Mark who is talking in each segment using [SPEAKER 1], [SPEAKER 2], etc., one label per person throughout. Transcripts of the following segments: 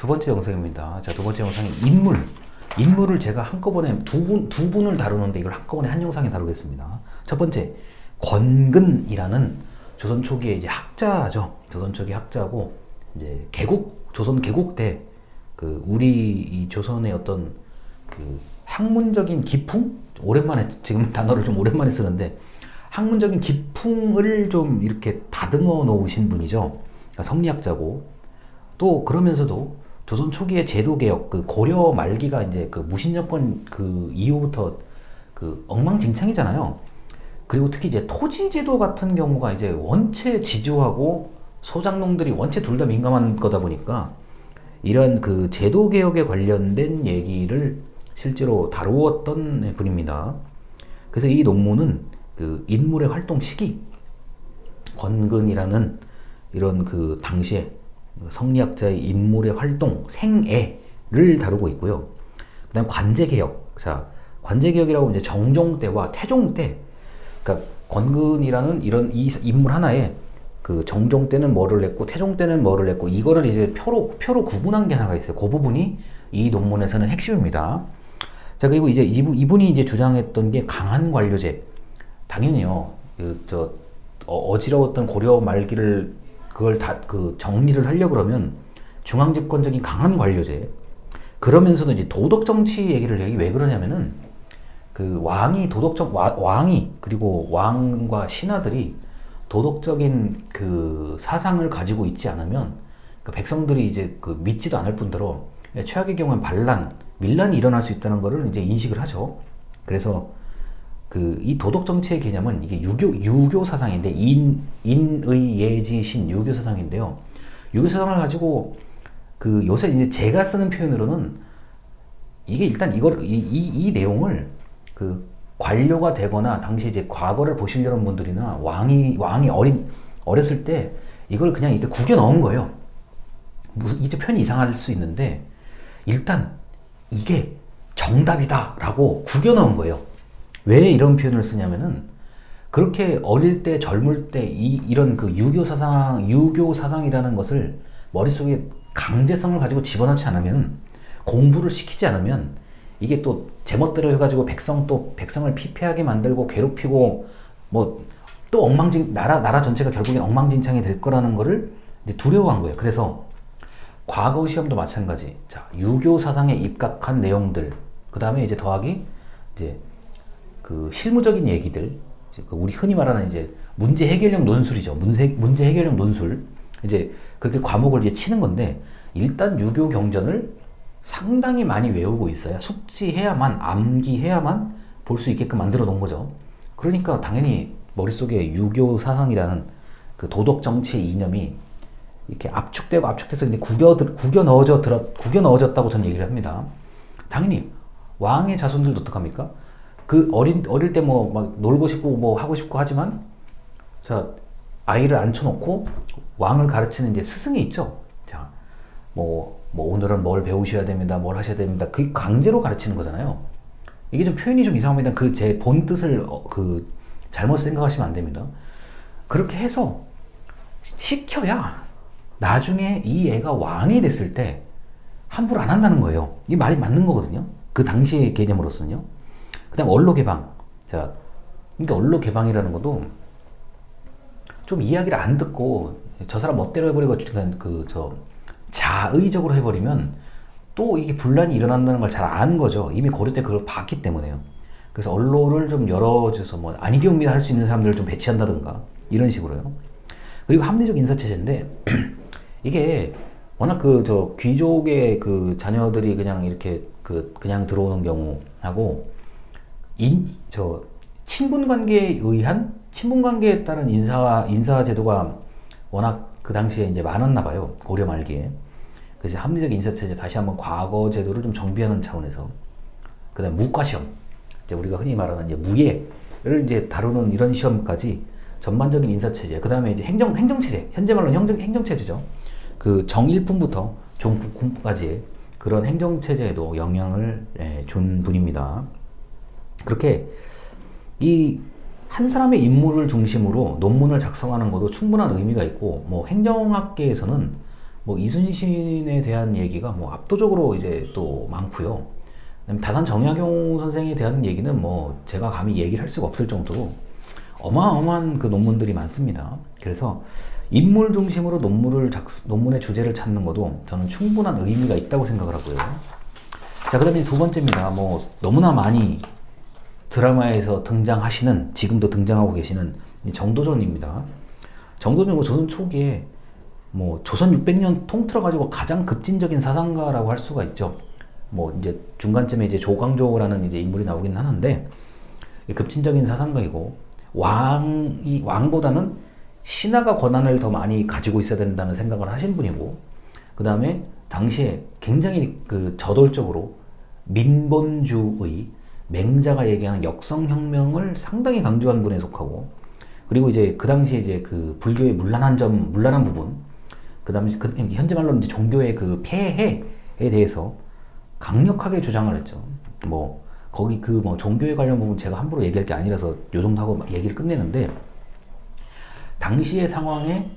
[SPEAKER 1] 두 번째 영상입니다. 자, 두 번째 영상이 인물. 인물을 제가 한꺼번에 두 분을 다루는데 이걸 한꺼번에 한 영상에 다루겠습니다. 첫 번째, 권근이라는 조선 초기의 이제 학자죠. 조선 초기 학자고, 이제 조선 개국 때 우리 이 조선의 어떤 학문적인 기풍? 오랜만에, 지금 단어를 좀 오랜만에 쓰는데, 학문적인 기풍을 좀 이렇게 다듬어 놓으신 분이죠. 그러니까 성리학자고, 또 그러면서도 조선 초기의 제도 개혁, 고려 말기가 이제 무신정권 이후부터 엉망진창이잖아요. 그리고 특히 이제 토지 제도 같은 경우가 이제 원체 지주하고 소장농들이 원체 둘 다 민감한 거다 보니까 이런 제도 개혁에 관련된 얘기를 실제로 다루었던 분입니다. 그래서 이 논문은 인물의 활동 시기, 권근이라는 이런 당시에 성리학자의 인물의 활동, 생애를 다루고 있고요. 그 다음 관제개혁. 자, 관제개혁이라고 이제 정종 때와 태종 때, 그러니까 권근이라는 이 인물 하나에 정종 때는 뭐를 냈고 태종 때는 뭐를 냈고 이거를 이제 표로 구분한 게 하나가 있어요. 그 부분이 이 논문에서는 핵심입니다. 자, 그리고 이제 이분이 이제 주장했던 게 강한 관료제. 당연히요. 어지러웠던 고려 말기를 그걸 다 정리를 하려고 그러면 중앙집권적인 강한 관료제. 그러면서도 이제 도덕 정치 얘기를 해요. 왜 그러냐면은 왕이 그리고 왕과 신하들이 도덕적인 사상을 가지고 있지 않으면 백성들이 이제 믿지도 않을 뿐더러 최악의 경우엔 밀란이 일어날 수 있다는 것을 이제 인식을 하죠. 그래서 이 도덕 정치의 개념은 이게 유교 사상인데 인의 예지 신 유교 사상인데요. 유교 사상을 가지고 요새 이제 제가 쓰는 표현으로는 이게 일단 이 내용을 관료가 되거나 당시 이제 과거를 보시려는 분들이나 왕이 어렸을 때 이걸 그냥 이렇게 구겨 넣은 거예요. 이제 표현이 이상할 수 있는데 일단 이게 정답이다라고 구겨 넣은 거예요. 왜 이런 표현을 쓰냐면은 그렇게 어릴 때 젊을 때 이런 유교 사상이라는 것을 머릿속에 강제성을 가지고 집어넣지 않으면, 공부를 시키지 않으면 이게 또 제멋대로 해가지고 백성을 피폐하게 만들고 괴롭히고 뭐 또 나라 전체가 결국엔 엉망진창이 될 거라는 거를 이제 두려워한 거예요. 그래서 과거 시험도 마찬가지. 자, 유교 사상에 입각한 내용들, 그 다음에 이제 더하기 이제 실무적인 얘기들, 우리 흔히 말하는 이제 문제 해결력 논술이죠. 문제 해결력 논술. 이제 그렇게 과목을 이제 치는 건데, 일단 유교 경전을 상당히 많이 외우고 있어야, 숙지해야만, 암기해야만 볼 수 있게끔 만들어 놓은 거죠. 그러니까 당연히 머릿속에 유교 사상이라는 도덕 정치의 이념이 이렇게 압축돼서 이제 구겨 넣어졌다고 저는 얘기를 합니다. 당연히 왕의 자손들도 어떡합니까? 어릴 때 뭐 막 놀고 싶고 뭐 하고 싶고 하지만, 자, 아이를 앉혀놓고 왕을 가르치는 이제 스승이 있죠. 자, 뭐 오늘은 뭘 배우셔야 됩니다. 뭘 하셔야 됩니다. 그게 강제로 가르치는 거잖아요. 이게 좀 표현이 좀 이상합니다. 제 본 뜻을 잘못 생각하시면 안 됩니다. 그렇게 해서 시켜야 나중에 이 애가 왕이 됐을 때 함부로 안 한다는 거예요. 이 말이 맞는 거거든요. 그 당시의 개념으로서는요. 그 다음 언로 개방. 자, 그러니까 언로 개방이라는 것도 좀 이야기를 안 듣고 저 사람 멋대로 해버리고 자의적으로 해버리면 또 이게 분란이 일어난다는 걸 잘 아는 거죠. 이미 고려 때 그걸 봤기 때문에요. 그래서 언로를 좀 열어줘서 뭐 아니기옵니다 할 수 있는 사람들을 좀 배치한다든가 이런 식으로요. 그리고 합리적 인사체제인데 이게 워낙 귀족의 자녀들이 그냥 이렇게 그냥 들어오는 경우하고 친분관계에 따른 인사 제도가 워낙 그 당시에 이제 많았나 봐요. 고려 말기에. 그래서 합리적 인사체제, 다시 한번 과거 제도를 좀 정비하는 차원에서. 그 다음 무과시험. 이제 우리가 흔히 말하는 이제 무예를 이제 다루는 이런 시험까지 전반적인 인사체제. 그 다음에 이제 행정체제. 현재 말로는 행정체제죠. 정일품부터 종품까지의 그런 행정체제에도 영향을 준 분입니다. 그렇게 이 한 사람의 인물을 중심으로 논문을 작성하는 것도 충분한 의미가 있고, 뭐 행정학계에서는 뭐 이순신에 대한 얘기가 뭐 압도적으로 이제 또 많고요. 그다음에 다산 정약용 선생에 대한 얘기는 뭐 제가 감히 얘기를 할 수가 없을 정도로 어마어마한 그 논문들이 많습니다. 그래서 인물 중심으로 논문의 주제를 찾는 것도 저는 충분한 의미가 있다고 생각을 하고요. 자, 그 다음에 두 번째입니다. 뭐 너무나 많이 드라마에서 등장하시는, 지금도 등장하고 계시는 정도전입니다. 정도전은 조선 초기에 뭐 조선 600년 통틀어 가지고 가장 급진적인 사상가라고 할 수가 있죠. 뭐 이제 중간쯤에 이제 조광조라는 이제 인물이 나오긴 하는데, 급진적인 사상가이고, 왕보다는 신하가 권한을 더 많이 가지고 있어야 된다는 생각을 하신 분이고, 그 다음에 당시에 굉장히 그 저돌적으로 민본주의, 맹자가 얘기하는 역성혁명을 상당히 강조한 분에 속하고, 그리고 이제 그 당시에 이제 그 불교의 문란한 부분, 그 다음에 현재 말로는 이제 종교의 그 폐해에 대해서 강력하게 주장을 했죠. 뭐 거기 그 뭐 종교에 관련 부분 제가 함부로 얘기할 게 아니라서 요 정도 하고 얘기를 끝내는데, 당시의 상황에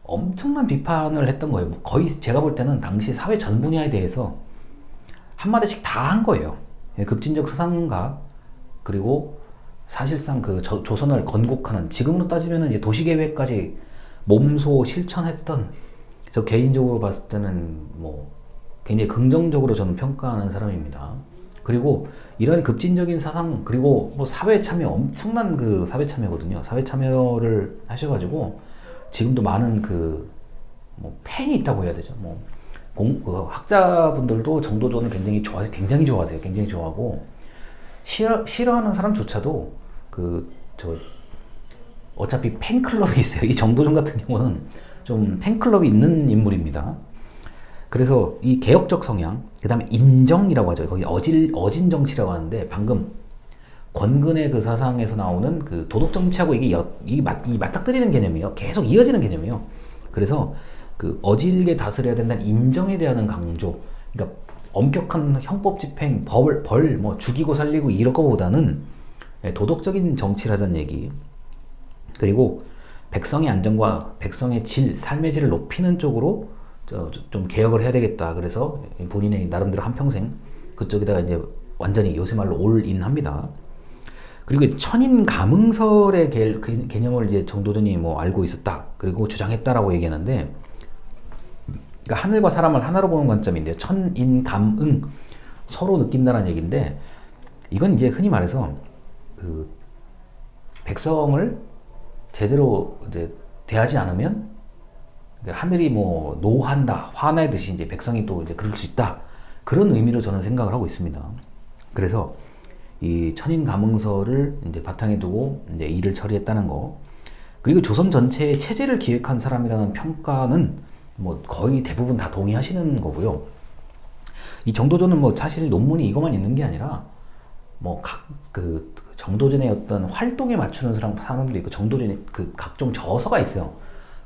[SPEAKER 1] 엄청난 비판을 했던 거예요. 거의 제가 볼 때는 당시 사회 전 분야에 대해서 한마디씩 다 한 거예요. 급진적 사상가, 그리고 사실상 그 조선을 건국하는, 지금으로 따지면 이제 도시계획까지 몸소 실천했던, 저 개인적으로 봤을 때는 뭐 굉장히 긍정적으로 저는 평가하는 사람입니다. 그리고 이런 급진적인 사상, 그리고 뭐 사회 참여, 엄청난 그 사회 참여거든요. 사회 참여를 하셔가지고 지금도 많은 그 뭐 팬이 있다고 해야 되죠. 뭐 학자분들도 정도전을 굉장히 좋아하세요. 굉장히 좋아하고, 싫어하는 사람조차도 어차피 팬클럽이 있어요. 이 정도전 같은 경우는 좀 팬클럽이 있는 인물입니다. 그래서 이 개혁적 성향, 그 다음에 인정이라고 하죠. 거기 어진 정치라고 하는데, 방금 권근의 그 사상에서 나오는 그 도덕 정치하고 이게 맞닥뜨리는 개념이에요. 계속 이어지는 개념이에요. 그래서 그 어질게 다스려야 된다는 인정에 대한 강조, 그러니까 엄격한 형법 집행, 벌, 뭐 죽이고 살리고 이런 거보다는 도덕적인 정치를 하자는 얘기. 그리고 백성의 안정과 백성의 삶의 질을 높이는 쪽으로 좀 개혁을 해야 되겠다. 그래서 본인의 나름대로 한평생 그쪽에다가 이제 완전히 요새 말로 올인합니다. 그리고 천인 감응설의 개념을 이제 정도전이 뭐 알고 있었다, 그리고 주장했다라고 얘기하는데, 그러니까 하늘과 사람을 하나로 보는 관점인데요. 천인 감응, 서로 느낀다는 얘기인데, 이건 이제 흔히 말해서 그 백성을 제대로 이제 대하지 않으면 하늘이 뭐 노한다, 화내듯이 이제 백성이 또 이제 그럴 수 있다, 그런 의미로 저는 생각을 하고 있습니다. 그래서 이 천인 감응설을 이제 바탕에 두고 이제 일을 처리했다는 거, 그리고 조선 전체의 체제를 기획한 사람이라는 평가는 뭐 거의 대부분 다 동의하시는 거고요. 이 정도전은 뭐 사실 논문이 이것만 있는 게 아니라 뭐 그 정도전의 어떤 활동에 맞추는 사람도 있고, 정도전의 그 각종 저서가 있어요.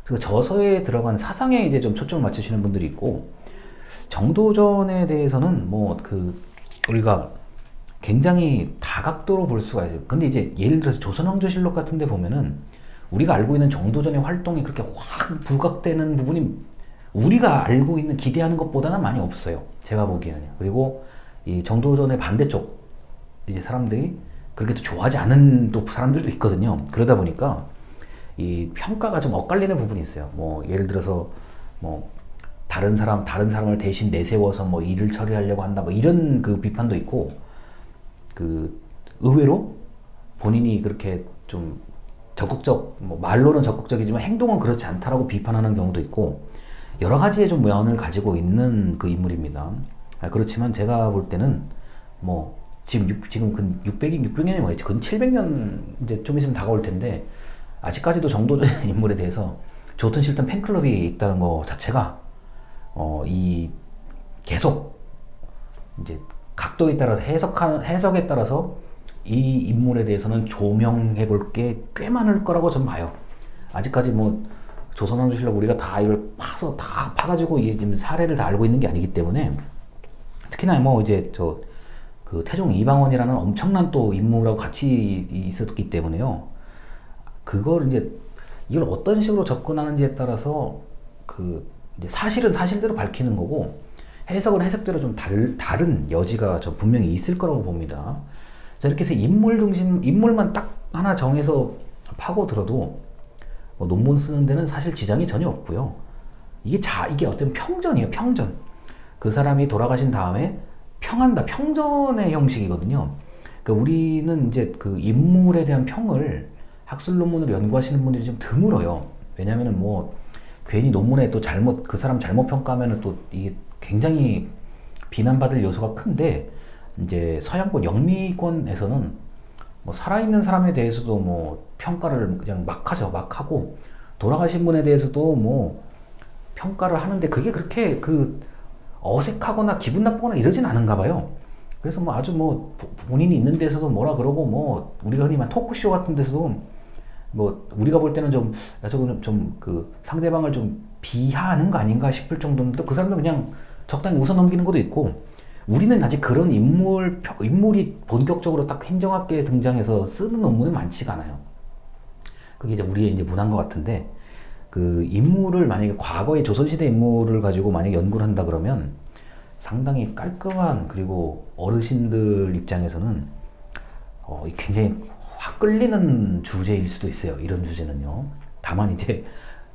[SPEAKER 1] 그 저서에 들어간 사상에 이제 좀 초점을 맞추시는 분들이 있고, 정도전에 대해서는 뭐 우리가 굉장히 다각도로 볼 수가 있어요. 근데 이제 예를 들어서 조선왕조실록 같은 데 보면은 우리가 알고 있는 정도전의 활동이 그렇게 확 부각되는 부분이 우리가 알고 있는, 기대하는 것보다는 많이 없어요. 제가 보기에는. 그리고 이 정도전의 반대쪽 이제 사람들이 그렇게 또 좋아하지 않은 또 사람들도 있거든요. 그러다 보니까 이 평가가 좀 엇갈리는 부분이 있어요. 뭐 예를 들어서 뭐 다른 사람을 대신 내세워서 뭐 일을 처리하려고 한다, 뭐 이런 그 비판도 있고, 그 의외로 본인이 그렇게 좀 뭐 말로는 적극적이지만 행동은 그렇지 않다라고 비판하는 경우도 있고, 여러 가지의 좀 면을 가지고 있는 그 인물입니다. 그렇지만 제가 볼 때는 뭐 지금 600년이 뭐였지? 근 700년 이제 좀 있으면 다가올 텐데, 아직까지도 정도전 인물에 대해서 좋든 싫든 팬클럽이 있다는 거 자체가 이 계속 이제 각도에 따라서 해석에 따라서 이 인물에 대해서는 조명해 볼 게 꽤 많을 거라고 전 봐요. 아직까지 뭐 조선왕조실록 우리가 다 이걸 파가지고 지금 사례를 다 알고 있는 게 아니기 때문에, 특히나 뭐 이제 그 태종 이방원이라는 엄청난 또 인물하고 같이 있었기 때문에요. 이걸 어떤 식으로 접근하는지에 따라서 그 이제 사실은 사실대로 밝히는 거고 해석은 해석대로 좀 다른 여지가 저 분명히 있을 거라고 봅니다. 자, 이렇게 해서 인물만 딱 하나 정해서 파고들어도 뭐 논문 쓰는 데는 사실 지장이 전혀 없고요. 이게 어떤 평전이에요, 평전. 그 사람이 돌아가신 다음에 평한다, 평전의 형식이거든요. 그러니까 우리는 이제 그 인물에 대한 평을 학술 논문으로 연구하시는 분들이 좀 드물어요. 왜냐면은 뭐 괜히 논문에 또 그 사람 잘못 평가하면은 또 이게 굉장히 비난받을 요소가 큰데, 이제 서양권 영미권에서는 뭐 살아있는 사람에 대해서도 뭐 평가를 그냥 막 하죠. 막 하고 돌아가신 분에 대해서도 뭐 평가를 하는데 그게 그렇게 그 어색하거나 기분 나쁘거나 이러진 않은가 봐요. 그래서 뭐 아주 뭐 본인이 있는 데서도 뭐라 그러고, 뭐 우리가 흔히 말 토크쇼 같은 데서도 뭐 우리가 볼 때는 저거는 좀 그 상대방을 좀 비하하는 거 아닌가 싶을 정도인데, 그 사람은 그냥 적당히 웃어 넘기는 것도 있고, 우리는 아직 그런 인물이 본격적으로 딱 행정학계에 등장해서 쓰는 논문은 많지가 않아요. 그게 이제 우리의 이제 문화인 것 같은데, 그 인물을 만약에 과거의 조선시대 인물을 가지고 만약에 연구를 한다 그러면 상당히 깔끔한, 그리고 어르신들 입장에서는 굉장히 확 끌리는 주제일 수도 있어요. 이런 주제는요. 다만 이제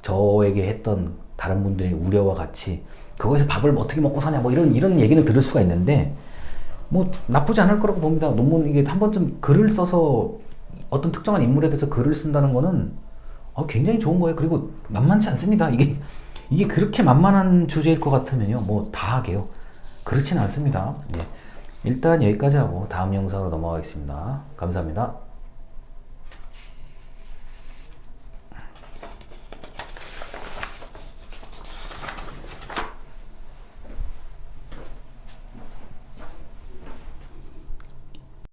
[SPEAKER 1] 저에게 했던 다른 분들의 우려와 같이 그거에서 밥을 어떻게 먹고 사냐 뭐 이런 얘기는 들을 수가 있는데, 뭐 나쁘지 않을 거라고 봅니다. 논문 이게 한 번쯤 글을 써서 어떤 특정한 인물에 대해서 글을 쓴다는 거는 굉장히 좋은 거예요. 그리고 만만치 않습니다. 이게 그렇게 만만한 주제일 것 같으면요, 뭐 다 하게요. 그렇진 않습니다. 예. 일단 여기까지 하고 다음 영상으로 넘어가겠습니다. 감사합니다.